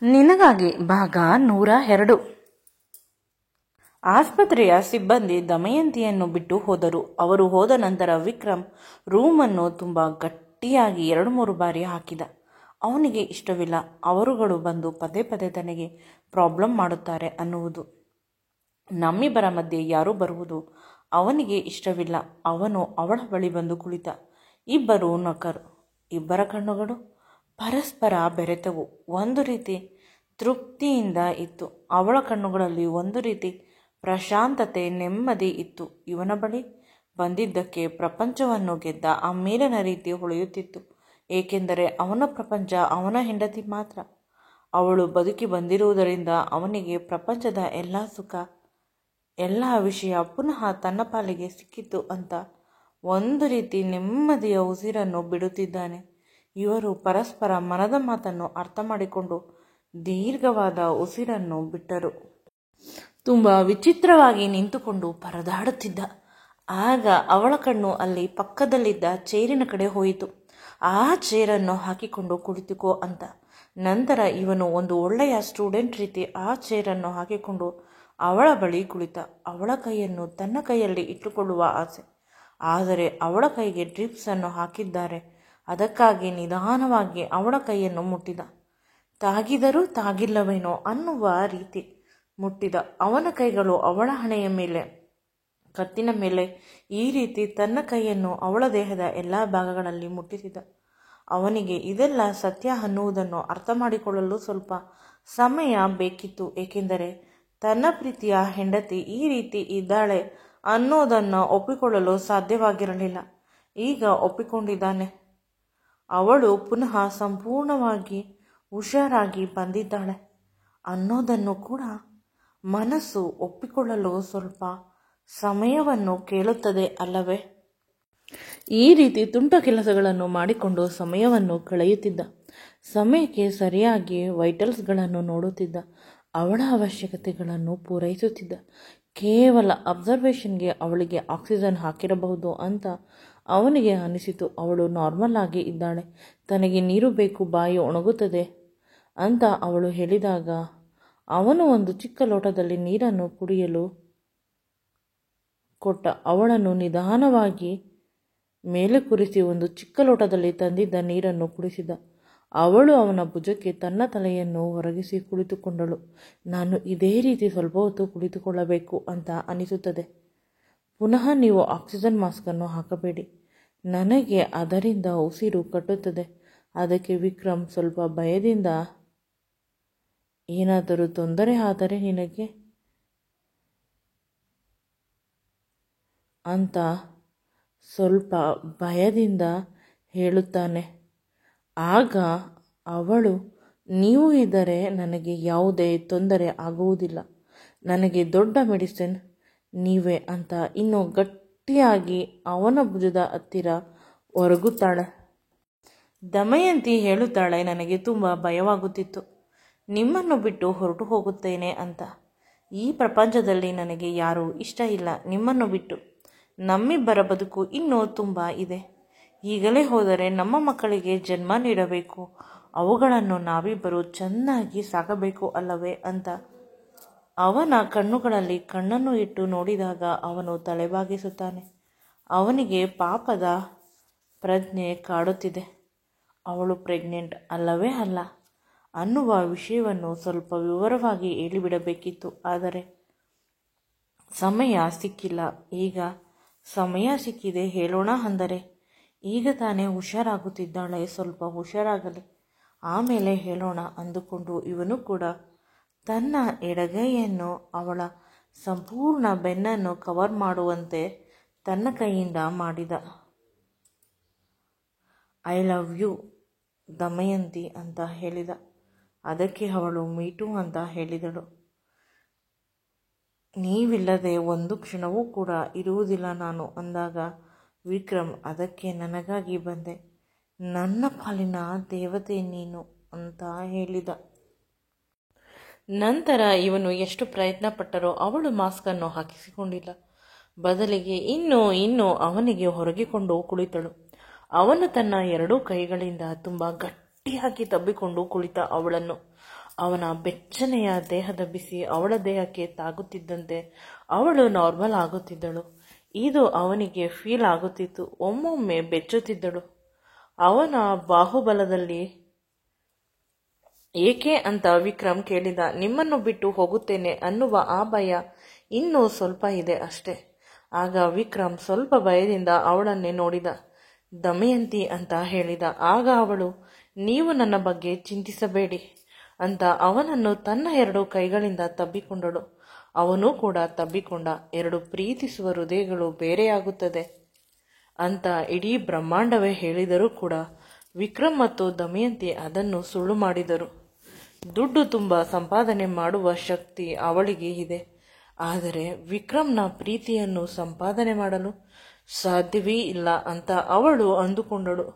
ನಿನಗಾಗಿ ಭಾಗ 102. ಆಸ್ಪತ್ರೆಯ ಸಿಬ್ಬಂದಿ ದಮಯಂತಿಯನ್ನು ಬಿಟ್ಟು ಹೋದರು. ಅವರು ಹೋದ ನಂತರ ವಿಕ್ರಮ್ ರೂಮನ್ನು ತುಂಬ ಗಟ್ಟಿಯಾಗಿ 2-3 ಬಾರಿ ಹಾಕಿದ. ಅವನಿಗೆ ಇಷ್ಟವಿಲ್ಲ ಅವರುಗಳು ಬಂದು ಪದೇ ಪದೇ ತನಗೆ ಪ್ರಾಬ್ಲಮ್ ಮಾಡುತ್ತಾರೆ ಅನ್ನುವುದು. ನಮ್ಮಿಬ್ಬರ ಮಧ್ಯೆ ಯಾರೂ ಬರುವುದು ಅವನಿಗೆ ಇಷ್ಟವಿಲ್ಲ. ಅವನು ಅವಳ ಬಳಿ ಬಂದು ಕುಳಿತ. ಇಬ್ಬರು ನಕ್ಕರು. ಇಬ್ಬರ ಕಣ್ಣುಗಳು ಪರಸ್ಪರ ಬೆರೆತವು. ಒಂದು ರೀತಿ ತೃಪ್ತಿಯಿಂದ ಇತ್ತು. ಅವಳ ಕಣ್ಣುಗಳಲ್ಲಿ ಒಂದು ರೀತಿ ಪ್ರಶಾಂತತೆ, ನೆಮ್ಮದಿ ಇತ್ತು. ಇವನ ಬಳಿ ಬಂದಿದ್ದಕ್ಕೆ ಪ್ರಪಂಚವನ್ನು ಗೆದ್ದ ಆ ಮೇಲಿನ ರೀತಿ ಹೊಳೆಯುತ್ತಿತ್ತು. ಏಕೆಂದರೆ ಅವನ ಪ್ರಪಂಚ ಅವನ ಹೆಂಡತಿ ಮಾತ್ರ. ಅವಳು ಬದುಕಿ ಬಂದಿರುವುದರಿಂದ ಅವನಿಗೆ ಪ್ರಪಂಚದ ಎಲ್ಲ ಸುಖ, ಎಲ್ಲ ವಿಷಯ ಪುನಃ ತನ್ನ ಪಾಲಿಗೆ ಸಿಕ್ಕಿತು ಅಂತ ಒಂದು ರೀತಿ ನೆಮ್ಮದಿಯ ಉಸಿರನ್ನು ಬಿಡುತ್ತಿದ್ದಾನೆ. ಇವರು ಪರಸ್ಪರ ಮನದ ಮಾತನ್ನು ಅರ್ಥ ಮಾಡಿಕೊಂಡು ದೀರ್ಘವಾದ ಉಸಿರನ್ನು ಬಿಟ್ಟರು. ತುಂಬ ವಿಚಿತ್ರವಾಗಿ ನಿಂತುಕೊಂಡು ಪರದಾಡುತ್ತಿದ್ದ. ಆಗ ಅವಳ ಕಣ್ಣು ಅಲ್ಲಿ ಪಕ್ಕದಲ್ಲಿದ್ದ ಚೇರಿನ ಕಡೆ ಹೋಯಿತು. ಆ ಚೇರನ್ನು ಹಾಕಿಕೊಂಡು ಕುಳಿತುಕೋ ಅಂತ. ನಂತರ ಇವನು ಒಂದು ಒಳ್ಳೆಯ ಸ್ಟೂಡೆಂಟ್ ರೀತಿ ಆ ಚೇರನ್ನು ಹಾಕಿಕೊಂಡು ಅವಳ ಬಳಿ ಕುಳಿತ. ಅವಳ ಕೈಯನ್ನು ತನ್ನ ಕೈಯಲ್ಲಿ ಇಟ್ಟುಕೊಳ್ಳುವ ಆಸೆ. ಆದರೆ ಅವಳ ಕೈಗೆ ಡ್ರಿಪ್ಸನ್ನು ಹಾಕಿದ್ದಾರೆ. ಅದಕ್ಕಾಗಿ ನಿಧಾನವಾಗಿ ಅವಳ ಕೈಯನ್ನು ಮುಟ್ಟಿದ. ತಾಗಿದರೂ ತಾಗಿಲ್ಲವೇನೋ ಅನ್ನುವ ರೀತಿ ಮುಟ್ಟಿದ. ಅವನ ಕೈಗಳು ಅವಳ ಹಣೆಯ ಮೇಲೆ, ಕತ್ತಿನ ಮೇಲೆ ಈ ರೀತಿ ತನ್ನ ಕೈಯನ್ನು ಅವಳ ದೇಹದ ಎಲ್ಲ ಭಾಗಗಳಲ್ಲಿ ಮುಟ್ಟಿಸಿದ. ಅವನಿಗೆ ಇದೆಲ್ಲ ಸತ್ಯ ಅನ್ನುವುದನ್ನು ಅರ್ಥ ಮಾಡಿಕೊಳ್ಳಲು ಸ್ವಲ್ಪ ಸಮಯ ಬೇಕಿತ್ತು. ಏಕೆಂದರೆ ತನ್ನ ಪ್ರೀತಿಯ ಹೆಂಡತಿ ಈ ರೀತಿ ಇದ್ದಾಳೆ ಅನ್ನೋದನ್ನು ಒಪ್ಪಿಕೊಳ್ಳಲು ಸಾಧ್ಯವಾಗಿರಲಿಲ್ಲ. ಈಗ ಒಪ್ಪಿಕೊಂಡಿದ್ದಾನೆ. ಅವಳು ಪುನಃ ಸಂಪೂರ್ಣವಾಗಿ ಹುಷಾರಾಗಿ ಬಂದಿದ್ದಾಳೆ ಅನ್ನೋದನ್ನು ಕೂಡ ಮನಸ್ಸು ಒಪ್ಪಿಕೊಳ್ಳಲು ಸ್ವಲ್ಪ ಸಮಯವನ್ನು ಕೇಳುತ್ತದೆ ಅಲ್ಲವೇ? ಈ ರೀತಿ ತುಂಟ ಕೆಲಸಗಳನ್ನು ಮಾಡಿಕೊಂಡು ಸಮಯವನ್ನು ಕಳೆಯುತ್ತಿದ್ದ. ಸಮಯಕ್ಕೆ ಸರಿಯಾಗಿ ವೈಟಲ್ಸ್ಗಳನ್ನು ನೋಡುತ್ತಿದ್ದ. ಅವಳ ಅವಶ್ಯಕತೆಗಳನ್ನು ಪೂರೈಸುತ್ತಿದ್ದ. ಕೇವಲ ಅಬ್ಸರ್ವೇಷನ್ಗೆ ಅವಳಿಗೆ ಆಕ್ಸಿಜನ್ ಹಾಕಿರಬಹುದು ಅಂತ ಅವನಿಗೆ ಅನಿಸಿತು. ಅವಳು ನಾರ್ಮಲ್ ಆಗಿ ಇದ್ದಾಳೆ. ತನಗೆ ನೀರು ಬೇಕು, ಬಾಯಿ ಒಣಗುತ್ತದೆ ಅಂತ ಅವಳು ಹೇಳಿದಾಗ ಅವನು ಒಂದು ಚಿಕ್ಕ ಲೋಟದಲ್ಲಿ ನೀರನ್ನು ಕುಡಿಯಲು ಕೊಟ್ಟ. ಅವಳನ್ನು ನಿಧಾನವಾಗಿ ಮೇಲೆ ಕೂರಿಸಿ ಒಂದು ಚಿಕ್ಕ ಲೋಟದಲ್ಲಿ ತಂದಿದ್ದ ನೀರನ್ನು ಕುಡಿಸಿದ. ಅವಳು ಅವನ ಭುಜಕ್ಕೆ ತನ್ನ ತಲೆಯನ್ನು ಒರಗಿಸಿ ಕುಳಿತುಕೊಂಡಳು. ನಾನು ಇದೇ ರೀತಿ ಸ್ವಲ್ಪ ಹೊತ್ತು ಕುಳಿತುಕೊಳ್ಳಬೇಕು ಅಂತ ಅನಿಸುತ್ತದೆ. ಪುನಃ ನೀವು ಆಕ್ಸಿಜನ್ ಮಾಸ್ಕನ್ನು ಹಾಕಬೇಡಿ, ನನಗೆ ಅದರಿಂದ ಉಸಿರು ಕಟ್ಟುತ್ತದೆ. ಅದಕ್ಕೆ ವಿಕ್ರಮ್ ಸ್ವಲ್ಪ ಭಯದಿಂದ, ಏನಾದರೂ ತೊಂದರೆ ಆದರೆ ನಿನಗೆ ಅಂತ ಸ್ವಲ್ಪ ಭಯದಿಂದ ಹೇಳುತ್ತಾನೆ. ಆಗ ಅವಳು, ನೀವು ಇದ್ದರೆ ನನಗೆ ಯಾವುದೇ ತೊಂದರೆ ಆಗುವುದಿಲ್ಲ. ನನಗೆ ದೊಡ್ಡ ಮೆಡಿಸಿನ್ ನೀವೇ ಅಂತ ಇನ್ನೂ ಗಟ್ಟಿಯಾಗಿ ಅವನ ಭುಜದ ಹತ್ತಿರ ಒರಗುತ್ತಾಳೆ. ದಮಯಂತಿ ಹೇಳುತ್ತಾಳೆ, ನನಗೆ ತುಂಬ ಭಯವಾಗುತ್ತಿತ್ತು. ನಿಮ್ಮನ್ನು ಬಿಟ್ಟು ಹೊರಟು ಹೋಗುತ್ತೇನೆ ಅಂತ. ಈ ಪ್ರಪಂಚದಲ್ಲಿ ನನಗೆ ಯಾರೂ ಇಷ್ಟ ಇಲ್ಲ ನಿಮ್ಮನ್ನು ಬಿಟ್ಟು. ನಮ್ಮಿಬ್ಬರ ಬದುಕು ಇನ್ನೂ ತುಂಬ ಇದೆ. ಈಗಲೇ ಹೋದರೆ ನಮ್ಮ ಮಕ್ಕಳಿಗೆ ಜನ್ಮ ನೀಡಬೇಕು. ಅವುಗಳನ್ನು ನಾವಿಬ್ಬರು ಚೆನ್ನಾಗಿ ಸಾಕಬೇಕು ಅಲ್ಲವೇ ಅಂತ ಅವನ ಕಣ್ಣುಗಳಲ್ಲಿ ಕಣ್ಣನ್ನು ಇಟ್ಟು ನೋಡಿದಾಗ ಅವನು ತಲೆಬಾಗಿಸುತ್ತಾನೆ. ಅವನಿಗೆ ಪಾಪದ ಪ್ರಜ್ಞೆ ಕಾಡುತ್ತಿದೆ. ಅವಳು ಪ್ರೆಗ್ನೆಂಟ್ ಅಲ್ಲವೇ ಅಲ್ಲ ಅನ್ನುವ ವಿಷಯವನ್ನು ಸ್ವಲ್ಪ ವಿವರವಾಗಿ ಹೇಳಿಬಿಡಬೇಕಿತ್ತು. ಆದರೆ ಸಮಯ ಸಿಕ್ಕಿಲ್ಲ. ಈಗ ಸಮಯ ಸಿಕ್ಕಿದೆ ಹೇಳೋಣ ಅಂದರೆ. ಈಗ ತಾನೇ ಹುಷಾರಾಗುತ್ತಿದ್ದಾಳೆ, ಸ್ವಲ್ಪ ಹುಷಾರಾಗಲಿ ಆಮೇಲೆ ಹೇಳೋಣ ಅಂದುಕೊಂಡು ಇವನು ಕೂಡ ತನ್ನ ಎಡಗೈಯನ್ನು ಅವಳ ಸಂಪೂರ್ಣ ಬೆನ್ನನ್ನು ಕವರ್ ಮಾಡುವಂತೆ ತನ್ನ ಕೈಯಿಂದ ಮಾಡಿದ. ಐ ಲವ್ ಯು ದಮಯಂತಿ ಅಂತ ಹೇಳಿದ. ಅದಕ್ಕೆ ಅವಳು ಮೀಟು ಅಂತ ಹೇಳಿದಳು. ನೀವಿಲ್ಲದೆ ಒಂದು ಕ್ಷಣವೂ ಕೂಡ ಇರುವುದಿಲ್ಲ ನಾನು ಅಂದಾಗ ವಿಕ್ರಮ್, ಅದಕ್ಕೆ ನನಗಾಗಿ ಬಂದೆ, ನನ್ನ ಪಾಲಿನ ದೇವತೆ ನೀನು ಅಂತ ಹೇಳಿದ. ನಂತರ ಇವನು ಎಷ್ಟು ಪ್ರಯತ್ನ ಪಟ್ಟರೂ ಅವಳು ಮಾಸ್ಕನ್ನು ಹಾಕಿಸಿಕೊಂಡಿಲ್ಲ. ಬದಲಿಗೆ ಇನ್ನೂ ಅವನಿಗೆ ಹೊರಗಿಕೊಂಡು ಕುಳಿತಳು. ಅವನು ತನ್ನ 2 ಕೈಗಳಿಂದ ತುಂಬ ಗಟ್ಟಿಯಾಗಿ ತಬ್ಬಿಕೊಂಡು ಕುಳಿತ ಅವಳನ್ನು. ಅವನ ಬೆಚ್ಚನೆಯ ದೇಹದ ಬಿಸಿ ಅವಳ ದೇಹಕ್ಕೆ ತಾಗುತ್ತಿದ್ದಂತೆ ಅವಳು ನಾರ್ಮಲ್ ಆಗುತ್ತಿದ್ದಳು. ಇದು ಅವನಿಗೆ ಫೀಲ್ ಆಗುತ್ತಿತ್ತು. ಒಮ್ಮೊಮ್ಮೆ ಬೆಚ್ಚುತ್ತಿದ್ದಳು. ಅವನ ಬಾಹುಬಲದಲ್ಲಿ ಏಕೆ ಅಂತ ವಿಕ್ರಮ್ ಕೇಳಿದ. ನಿಮ್ಮನ್ನು ಬಿಟ್ಟು ಹೋಗುತ್ತೇನೆ ಅನ್ನುವ ಆ ಭಯ ಇನ್ನೂ ಸ್ವಲ್ಪ ಇದೆ ಅಷ್ಟೇ. ಆಗ ವಿಕ್ರಮ್ ಸ್ವಲ್ಪ ಭಯದಿಂದ ಅವಳನ್ನೇ ನೋಡಿದ. ದಮಯಂತಿ ಅಂತ ಹೇಳಿದ. ಆಗ ಅವಳು, ನೀವು ನನ್ನ ಬಗ್ಗೆ ಚಿಂತಿಸಬೇಡಿ ಅಂತ ಅವನನ್ನು ತನ್ನ 2 ಕೈಗಳಿಂದ ತಬ್ಬಿಕೊಂಡಳು. ಅವನೂ ಕೂಡ ತಬ್ಬಿಕೊಂಡ. 2 ಪ್ರೀತಿಸುವ ಹೃದಯಗಳು ಬೇರೆಯಾಗುತ್ತದೆ ಅಂತ ಇಡೀ ಬ್ರಹ್ಮಾಂಡವೇ ಹೇಳಿದರೂ ಕೂಡ ವಿಕ್ರಮ್ ಮತ್ತು ದಮಯಂತಿ ಅದನ್ನು ಸುಳ್ಳು ಮಾಡಿದರು. ದುಡ್ಡು ತುಂಬ ಸಂಪಾದನೆ ಮಾಡುವ ಶಕ್ತಿ ಅವಳಿಗೆ ಇದೆ. ಆದರೆ ವಿಕ್ರಮ್ನ ಪ್ರೀತಿಯನ್ನು ಸಂಪಾದನೆ ಮಾಡಲು ಸಾಧ್ಯವೇ ಇಲ್ಲ ಅಂತ ಅವಳು ಅಂದುಕೊಂಡಳು.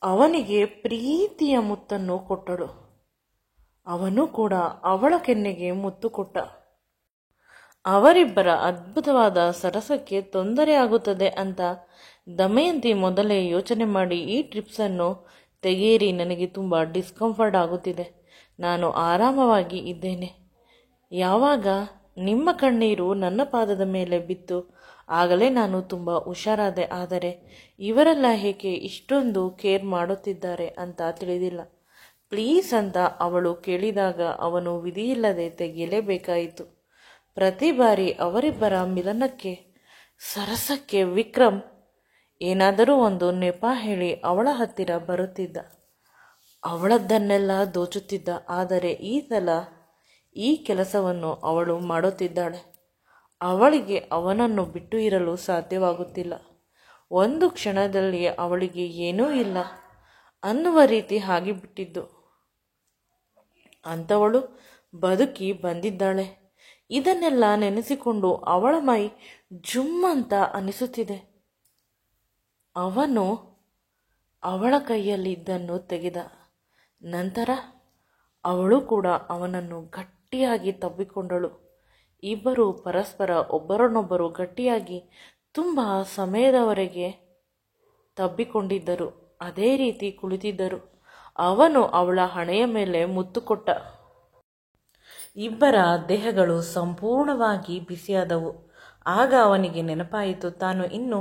ಅವನಿಗೆ ಪ್ರೀತಿಯ ಮುತ್ತನ್ನು ಕೊಟ್ಟಳು. ಅವನು ಕೂಡ ಅವಳ ಕೆನ್ನೆಗೆ ಮುತ್ತು ಕೊಟ್ಟ. ಅವರಿಬ್ಬರ ಅದ್ಭುತವಾದ ಸರಸಕ್ಕೆ ತೊಂದರೆ ಆಗುತ್ತದೆ ಅಂತ ದಮಯಂತಿ ಮೊದಲೇ ಯೋಚನೆ ಮಾಡಿ, ಈ ಟ್ರಿಪ್ಸನ್ನು ತೆಗೆಯಿರಿ, ನನಗೆ ತುಂಬ ಡಿಸ್ಕಂಫರ್ಟ್ ಆಗುತ್ತಿದೆ, ನಾನು ಆರಾಮವಾಗಿ ಇದ್ದೇನೆ. ಯಾವಾಗ ನಿಮ್ಮ ಕಣ್ಣೀರು ನನ್ನ ಪಾದದ ಮೇಲೆ ಬಿತ್ತು ಆಗಲೇ ನಾನು ತುಂಬ ಹುಷಾರಾದೆ. ಆದರೆ ಇವರೆಲ್ಲ ಏಕೆ ಇಷ್ಟೊಂದು ಕೇರ್ ಮಾಡುತ್ತಿದ್ದಾರೆ ಅಂತ ತಿಳಿದಿಲ್ಲ. ಪ್ಲೀಸ್ ಅಂತ ಅವಳು ಕೇಳಿದಾಗ ಅವನು ವಿಧಿಯಿಲ್ಲದೆ ತೆಗೆಯಲೇಬೇಕಾಯಿತು. ಪ್ರತಿ ಬಾರಿ ಅವರಿಬ್ಬರ ಮಿಲನಕ್ಕೆ, ಸರಸಕ್ಕೆ ವಿಕ್ರಮ್ ಏನಾದರೂ ಒಂದು ನೆಪ ಹೇಳಿ ಅವಳ ಹತ್ತಿರ ಬರುತ್ತಿದ್ದ. ಅವಳದ್ದನ್ನೆಲ್ಲ ದೋಚುತ್ತಿದ್ದ. ಆದರೆ ಈ ಸಲ ಈ ಕೆಲಸವನ್ನು ಅವಳು ಮಾಡುತ್ತಿದ್ದಾಳೆ. ಅವಳಿಗೆ ಅವನನ್ನು ಬಿಟ್ಟು ಇರಲು ಸಾಧ್ಯವಾಗುತ್ತಿಲ್ಲ. ಒಂದು ಕ್ಷಣದಲ್ಲಿ ಅವಳಿಗೆ ಏನೂ ಇಲ್ಲ ಅನ್ನುವ ರೀತಿ ಆಗಿಬಿಟ್ಟಿದ್ದು. ಅಂಥವಳು ಬದುಕಿ ಬಂದಿದ್ದಾಳೆ. ಇದನ್ನೆಲ್ಲ ನೆನೆಸಿಕೊಂಡು ಅವಳ ಮೈ ಜುಮ್ಮಂತ ಅನಿಸುತ್ತಿದೆ. ಅವನು ಅವಳ ಕೈಯಲ್ಲಿದ್ದನ್ನು ತೆಗೆದ. ನಂತರ ಅವಳು ಕೂಡ ಅವನನ್ನು ಗಟ್ಟಿಯಾಗಿ ತಬ್ಬಿಕೊಂಡಳು. ಇಬ್ಬರು ಪರಸ್ಪರ ಒಬ್ಬರನ್ನೊಬ್ಬರು ಗಟ್ಟಿಯಾಗಿ ತುಂಬ ಸಮಯದವರೆಗೆ ತಬ್ಬಿಕೊಂಡಿದ್ದರು. ಅದೇ ರೀತಿ ಕುಳಿತಿದ್ದರು. ಅವನು ಅವಳ ಹಣೆಯ ಮೇಲೆ ಮುತ್ತು ಕೊಟ್ಟ. ಇಬ್ಬರ ದೇಹಗಳು ಸಂಪೂರ್ಣವಾಗಿ ಬಿಸಿಯಾದವು. ಆಗ ಅವನಿಗೆ ನೆನಪಾಯಿತು, ತಾನು ಇನ್ನೂ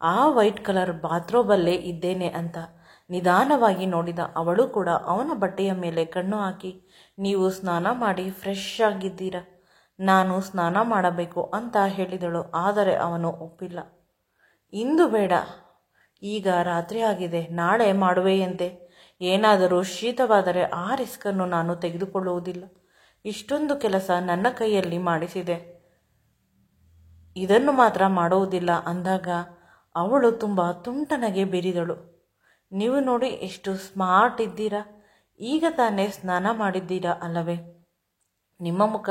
ಆ ವೈಟ್ ಕಲರ್ ಬಾತ್ರೂಬಲ್ಲೇ ಇದ್ದೇನೆ ಅಂತ. ನಿಧಾನವಾಗಿ ನೋಡಿದ. ಅವಳು ಕೂಡ ಅವನ ಬಟ್ಟೆಯ ಮೇಲೆ ಕಣ್ಣು ಹಾಕಿ, ನೀವು ಸ್ನಾನ ಮಾಡಿ ಫ್ರೆಶ್ ಆಗಿದ್ದೀರಾ, ನಾನು ಸ್ನಾನ ಮಾಡಬೇಕು ಅಂತ ಹೇಳಿದಳು. ಆದರೆ ಅವನು ಒಪ್ಪಿಲ್ಲ. ಇಂದು ಬೇಡ, ಈಗ ರಾತ್ರಿ ಆಗಿದೆ, ನಾಳೆ ಮಾಡುವೆಯಂತೆ. ಏನಾದರೂ ಶೀತವಾದರೆ ಆ ರಿಸ್ಕನ್ನು ನಾನು ತೆಗೆದುಕೊಳ್ಳುವುದಿಲ್ಲ. ಇಷ್ಟೊಂದು ಕೆಲಸ ನನ್ನ ಕೈಯಲ್ಲಿ ಮಾಡಿಸಿದೆ, ಇದನ್ನು ಮಾತ್ರ ಮಾಡುವುದಿಲ್ಲ ಅಂದಾಗ ಅವಳು ತುಂಬ ತುಂಟನೆಗೆ ಬೆರಿದಳು. ನೀವು ನೋಡಿ ಎಷ್ಟು ಸ್ಮಾರ್ಟ್ ಇದ್ದೀರಾ, ಈಗ ತಾನೇ ಸ್ನಾನ ಮಾಡಿದ್ದೀರಾ ಅಲ್ಲವೇ? ನಿಮ್ಮ ಮುಖ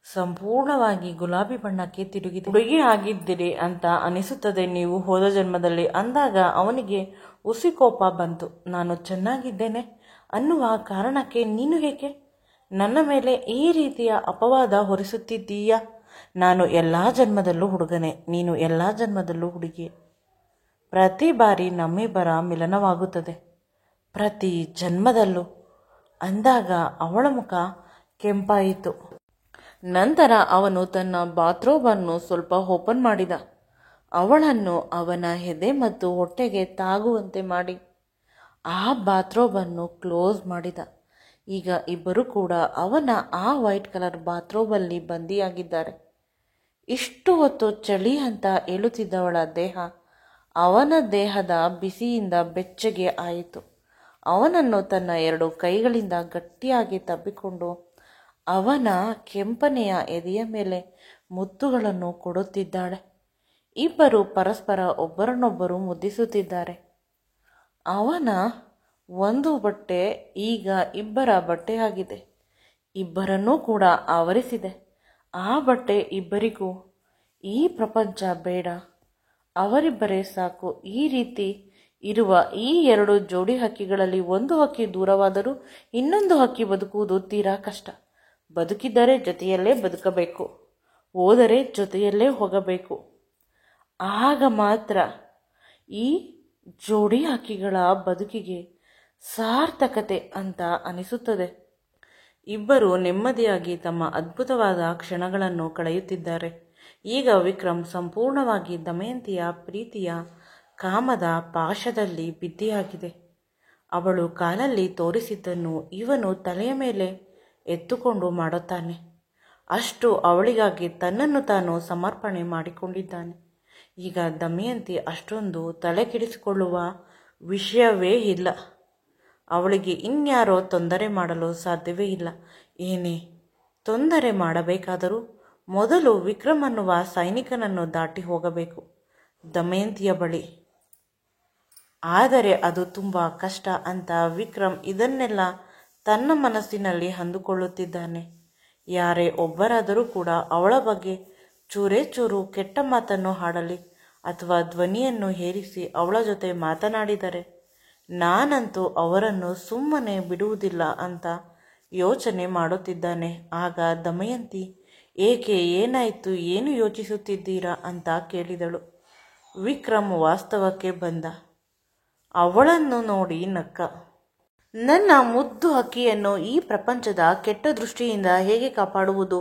ಸಂಪೂರ್ಣವಾಗಿ ಗುಲಾಬಿ ಬಣ್ಣಕ್ಕೆ ತಿರುಗಿದೆ, ಹುಡುಗಿ ಆಗಿದ್ದೀರಿ ಅಂತ ಅನಿಸುತ್ತದೆ ನೀವು ಹೋದ ಜನ್ಮದಲ್ಲಿ ಅಂದಾಗ ಅವನಿಗೆ ಹುಸಿ ಕೋಪ ಬಂತು. ನಾನು ಚೆನ್ನಾಗಿದ್ದೇನೆ ಅನ್ನುವ ಕಾರಣಕ್ಕೆ ನೀನು ಏಕೆ ನನ್ನ ಮೇಲೆ ಈ ರೀತಿಯ ಅಪವಾದ ಹೊರಿಸುತ್ತಿದ್ದೀಯಾ? ನಾನು ಎಲ್ಲ ಜನ್ಮದಲ್ಲೂ ಹುಡುಗನೇ, ನೀನು ಎಲ್ಲ ಜನ್ಮದಲ್ಲೂ ಹುಡುಗಿ. ಪ್ರತಿ ಬಾರಿ ನಮ್ಮಿಬ್ಬರ ಮಿಲನವಾಗುತ್ತದೆ, ಪ್ರತಿ ಜನ್ಮದಲ್ಲೂ ಅಂದಾಗ ಅವಳ ಮುಖ ಕೆಂಪಾಯಿತು. ನಂತರ ಅವನು ತನ್ನ ಬಾತ್ರೂಬನ್ನು ಸ್ವಲ್ಪ ಓಪನ್ ಮಾಡಿದ. ಅವಳನ್ನು ಅವನ ಎದೆ ಮತ್ತು ಹೊಟ್ಟೆಗೆ ತಾಗುವಂತೆ ಮಾಡಿ ಆ ಬಾತ್ರೂಬನ್ನು ಕ್ಲೋಸ್ ಮಾಡಿದ. ಈಗ ಇಬ್ಬರು ಕೂಡ ಅವನ ಆ ವೈಟ್ ಕಲರ್ ಬಾತ್ರೂಬಲ್ಲಿ ಬಂದಿಯಾಗಿದ್ದಾರೆ. ಇಷ್ಟು ಹೊತ್ತು ಚಳಿ ಅಂತ ಹೇಳುತ್ತಿದ್ದವಳ ದೇಹ ಅವನ ದೇಹದ ಬಿಸಿಯಿಂದ ಬೆಚ್ಚಗೆ ಆಯಿತು. ಅವನನ್ನು ತನ್ನ 2 ಕೈಗಳಿಂದ ಗಟ್ಟಿಯಾಗಿ ತಬ್ಬಿಕೊಂಡು ಅವನ ಕೆಂಪನೆಯ ಎದೆಯ ಮೇಲೆ ಮುತ್ತುಗಳನ್ನು ಕೊಡುತ್ತಿದ್ದಾಳೆ. ಇಬ್ಬರು ಪರಸ್ಪರ ಒಬ್ಬರನ್ನೊಬ್ಬರು ಮುದ್ದಿಸುತ್ತಿದ್ದಾರೆ. ಅವನ ಒಂದು ಬಟ್ಟೆ ಈಗ ಇಬ್ಬರ ಬಟ್ಟೆಯಾಗಿದೆ, ಇಬ್ಬರನ್ನೂ ಕೂಡ ಆವರಿಸಿದೆ. ಆ ಬಟ್ಟೆ ಇಬ್ಬರಿಗೂ ಈ ಪ್ರಪಂಚ ಬೇಡ, ಅವರಿಬ್ಬರೇ ಸಾಕು. ಈ ರೀತಿ ಇರುವ ಈ 2 ಜೋಡಿ ಹಕ್ಕಿಗಳಲ್ಲಿ ಒಂದು ಹಕ್ಕಿ ದೂರವಾದರೂ ಇನ್ನೊಂದು ಹಕ್ಕಿ ಬದುಕುವುದು ತೀರಾ ಕಷ್ಟ. ಬದುಕಿದ್ದರೆ ಜೊತೆಯಲ್ಲೇ ಬದುಕಬೇಕು, ಹೋದರೆ ಜೊತೆಯಲ್ಲೇ ಹೋಗಬೇಕು. ಆಗ ಮಾತ್ರ ಈ ಜೋಡಿ ಹಕ್ಕಿಗಳ ಬದುಕಿಗೆ ಸಾರ್ಥಕತೆ ಅಂತ ಅನಿಸುತ್ತದೆ. ಇಬ್ಬರು ನೆಮ್ಮದಿಯಾಗಿ ತಮ್ಮ ಅದ್ಭುತವಾದ ಕ್ಷಣಗಳನ್ನು ಕಳೆಯುತ್ತಿದ್ದಾರೆ. ಈಗ ವಿಕ್ರಮ್ ಸಂಪೂರ್ಣವಾಗಿ ದಮಯಂತಿಯ ಪ್ರೀತಿಯ ಕಾಮದ ಪಾಶದಲ್ಲಿ ಬಿದ್ದಿಯಾಗಿದೆ. ಅವಳು ಕಾಲಲ್ಲಿ ತೋರಿಸಿದ್ದನ್ನು ಇವನು ತಲೆಯ ಮೇಲೆ ಎತ್ತುಕೊಂಡು ಮಾಡುತ್ತಾನೆ. ಅಷ್ಟು ಅವಳಿಗಾಗಿ ತನ್ನನ್ನು ತಾನು ಸಮರ್ಪಣೆ ಮಾಡಿಕೊಂಡಿದ್ದಾನೆ. ಈಗ ದಮಯಂತಿ ಅಷ್ಟೊಂದು ತಲೆಕೆಡಿಸಿಕೊಳ್ಳುವ ವಿಷಯವೇ ಇಲ್ಲ. ಅವಳಿಗೆ ಇನ್ಯಾರೋ ತೊಂದರೆ ಮಾಡಲು ಸಾಧ್ಯವೇ ಇಲ್ಲ. ಏನೇ ತೊಂದರೆ ಮಾಡಬೇಕಾದರೂ ಮೊದಲು ವಿಕ್ರಮ್ ಅನ್ನುವ ಸೈನಿಕನನ್ನು ದಾಟಿ ಹೋಗಬೇಕು ದಮಯಂತಿಯ ಬಳಿ. ಆದರೆ ಅದು ತುಂಬ ಕಷ್ಟ ಅಂತ ವಿಕ್ರಮ್ ಇದನ್ನೆಲ್ಲ ತನ್ನ ಮನಸ್ಸಿನಲ್ಲಿ ಅಂದುಕೊಳ್ಳುತ್ತಿದ್ದಾನೆ. ಯಾರೇ ಒಬ್ಬರಾದರೂ ಕೂಡ ಅವಳ ಬಗ್ಗೆ ಚೂರೇ ಚೂರು ಕೆಟ್ಟ ಮಾತನ್ನು ಹಾಡಲಿ ಅಥವಾ ಧ್ವನಿಯನ್ನು ಏರಿಸಿ ಅವಳ ಜೊತೆ ಮಾತನಾಡಿದರೆ ನಾನಂತೂ ಅವರನ್ನು ಸುಮ್ಮನೆ ಬಿಡುವುದಿಲ್ಲ ಅಂತ ಯೋಚನೆ ಮಾಡುತ್ತಿದ್ದಾನೆ. ಆಗ ದಮಯಂತಿ, ಏಕೆ, ಏನಾಯಿತು, ಏನು ಯೋಚಿಸುತ್ತಿದ್ದೀರಾ ಅಂತ ಕೇಳಿದಳು. ವಿಕ್ರಮ್ ವಾಸ್ತವಕ್ಕೆ ಬಂದ. ಅವಳನ್ನು ನೋಡಿ ನಕ್ಕ. ನನ್ನ ಮುದ್ದು ಹಕ್ಕಿಯನ್ನು ಈ ಪ್ರಪಂಚದ ಕೆಟ್ಟ ದೃಷ್ಟಿಯಿಂದ ಹೇಗೆ ಕಾಪಾಡುವುದು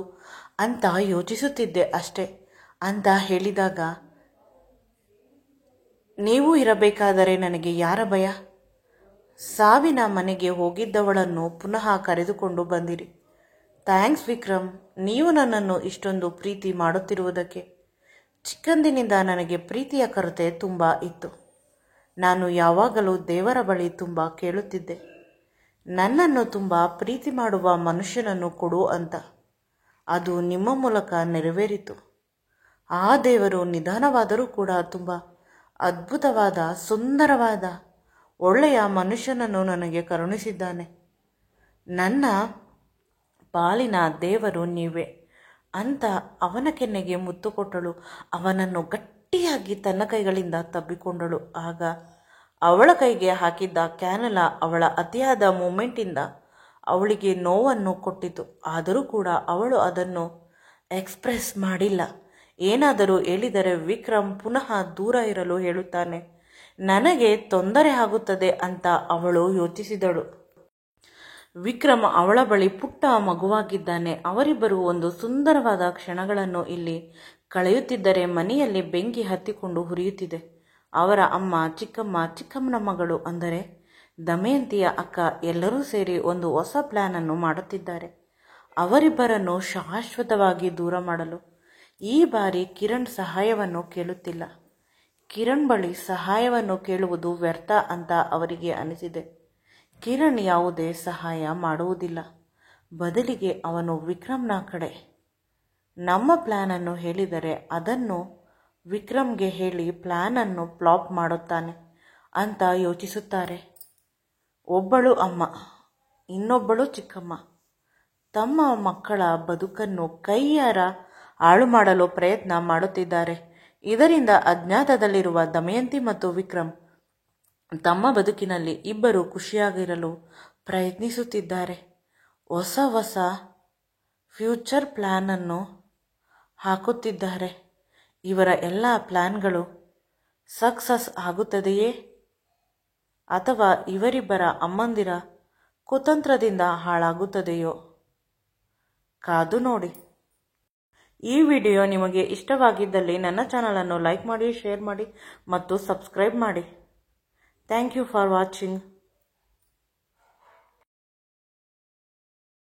ಅಂತ ಯೋಚಿಸುತ್ತಿದ್ದೆ ಅಷ್ಟೆ ಅಂತ ಹೇಳಿದಾಗ, ನೀವು ಇರಬೇಕಾದರೆ ನನಗೆ ಯಾರ ಭಯ? ಸಾವಿನ ಮನೆಗೆ ಹೋಗಿದ್ದವಳನ್ನು ಪುನಃ ಕರೆದುಕೊಂಡು ಬಂದಿರಿ. ಥ್ಯಾಂಕ್ಸ್ ವಿಕ್ರಮ್, ನೀವು ನನ್ನನ್ನು ಇಷ್ಟೊಂದು ಪ್ರೀತಿ ಮಾಡುತ್ತಿರುವುದಕ್ಕೆ. ಚಿಕ್ಕಂದಿನಿಂದ ನನಗೆ ಪ್ರೀತಿಯ ಕೊರತೆ ತುಂಬ ಇತ್ತು. ನಾನು ಯಾವಾಗಲೂ ದೇವರ ಬಳಿ ತುಂಬ ಕೇಳುತ್ತಿದ್ದೆ, ನನ್ನನ್ನು ತುಂಬ ಪ್ರೀತಿ ಮಾಡುವ ಮನುಷ್ಯನನ್ನು ಕೊಡು ಅಂತ. ಅದು ನಿಮ್ಮ ಮೂಲಕ ನೆರವೇರಿತು. ಆ ದೇವರು ನಿಧಾನವಾದರೂ ಕೂಡ ತುಂಬ ಅದ್ಭುತವಾದ, ಸುಂದರವಾದ, ಒಳ್ಳೆಯ ಮನುಷ್ಯನನ್ನು ನನಗೆ ಕರುಣಿಸಿದ್ದಾನೆ. ನನ್ನ ಪಾಲಿನ ದೇವರು ನೀವೇ ಅಂತ ಅವನ ಕೆನ್ನೆಗೆ ಮುತ್ತು ಕೊಟ್ಟಳು. ಅವನನ್ನು ಗಟ್ಟಿಯಾಗಿ ತನ್ನ ಕೈಗಳಿಂದ ತಬ್ಬಿಕೊಂಡಳು. ಆಗ ಅವಳ ಕೈಗೆ ಹಾಕಿದ್ದ ಕ್ಯಾನಲ ಅವಳ ಅತಿಯಾದ ಮೂಮೆಂಟಿಂದ ಅವಳಿಗೆ ನೋವನ್ನು ಕೊಟ್ಟಿತು. ಆದರೂ ಕೂಡ ಅವಳು ಅದನ್ನು ಎಕ್ಸ್ಪ್ರೆಸ್ ಮಾಡಿಲ್ಲ. ಏನಾದರೂ ಹೇಳಿದರೆ ವಿಕ್ರಮ್ ಪುನಃ ದೂರ ಇರಲು ಹೇಳುತ್ತಾನೆ. ನನಗೆ ತೊಂದರೆ ಆಗುತ್ತದೆ ಅಂತ ಅವಳು ಯೋಚಿಸಿದಳು. ವಿಕ್ರಮ್ ಅವಳ ಬಳಿ ಪುಟ್ಟ ಮಗುವಾಗಿದ್ದಾನೆ. ಅವರಿಬ್ಬರು ಒಂದು ಸುಂದರವಾದ ಕ್ಷಣಗಳನ್ನು ಇಲ್ಲಿ ಕಳೆಯುತ್ತಿದ್ದರೆ ಮನೆಯಲ್ಲಿ ಬೆಂಕಿ ಹತ್ತಿಕೊಂಡು ಹುರಿಯುತ್ತಿದೆ. ಅವರ ಅಮ್ಮ, ಚಿಕ್ಕಮ್ಮ, ಚಿಕ್ಕಮ್ಮನ ಮಗಳು ಅಂದರೆ ದಮಯಂತಿಯ ಅಕ್ಕ ಎಲ್ಲರೂ ಸೇರಿ ಒಂದು ಹೊಸ ಪ್ಲಾನ್ ಅನ್ನು ಮಾಡುತ್ತಿದ್ದಾರೆ. ಅವರಿಬ್ಬರನ್ನು ಶಾಶ್ವತವಾಗಿ ದೂರ ಮಾಡಲು. ಈ ಬಾರಿ ಕಿರಣ್ ಸಹಾಯವನ್ನು ಕೇಳುತ್ತಿಲ್ಲ. ಕಿರಣ್ ಬಳಿ ಸಹಾಯವನ್ನು ಕೇಳುವುದು ವ್ಯರ್ಥ ಅಂತ ಅವರಿಗೆ ಅನಿಸಿದೆ. ಕಿರಣ್ ಯಾವುದೇ ಸಹಾಯ ಮಾಡುವುದಿಲ್ಲ. ಬದಲಿಗೆ ಅವನು ವಿಕ್ರಮ್ನ ಕಡೆ ನಮ್ಮ ಪ್ಲ್ಯಾನನ್ನು ಹೇಳಿದರೆ ಅದನ್ನು ವಿಕ್ರಮ್ಗೆ ಹೇಳಿ ಪ್ಲ್ಯಾನನ್ನು ಫ್ಲಾಪ್ ಮಾಡುತ್ತಾನೆ ಅಂತ ಯೋಚಿಸುತ್ತಾರೆ. ಒಬ್ಬಳು ಅಮ್ಮ, ಇನ್ನೊಬ್ಬಳು ಚಿಕ್ಕಮ್ಮ ತಮ್ಮ ಮಕ್ಕಳ ಬದುಕನ್ನು ಕೈಯಾರ ಹಾಳು ಮಾಡಲು ಪ್ರಯತ್ನ ಮಾಡುತ್ತಿದ್ದಾರೆ. ಇದರಿಂದ ಅಜ್ಞಾತದಲ್ಲಿರುವ ದಮಯಂತಿ ಮತ್ತು ವಿಕ್ರಮ್ ತಮ್ಮ ಬದುಕಿನಲ್ಲಿ ಇಬ್ಬರು ಖುಷಿಯಾಗಿರಲು ಪ್ರಯತ್ನಿಸುತ್ತಿದ್ದಾರೆ. ಹೊಸ ಹೊಸ ಫ್ಯೂಚರ್ ಪ್ಲ್ಯಾನನ್ನು ಹಾಕುತ್ತಿದ್ದಾರೆ. ಇವರ ಎಲ್ಲ ಪ್ಲ್ಯಾನ್ಗಳು ಸಕ್ಸಸ್ ಆಗುತ್ತದೆಯೇ ಅಥವಾ ಇವರಿಬ್ಬರ ಅಮ್ಮಂದಿರ ಕುತಂತ್ರದಿಂದ ಹಾಳಾಗುತ್ತದೆಯೋ? ಕಾದು ನೋಡಿ. ಈ ವಿಡಿಯೋ ನಿಮಗೆ ಇಷ್ಟವಾಗಿದ್ದಲ್ಲಿ ನನ್ನ ಚಾನಲನ್ನು ಲೈಕ್ ಮಾಡಿ, ಶೇರ್ ಮಾಡಿ ಮತ್ತು ಸಬ್ಸ್ಕ್ರೈಬ್ ಮಾಡಿ. Thank you for watching.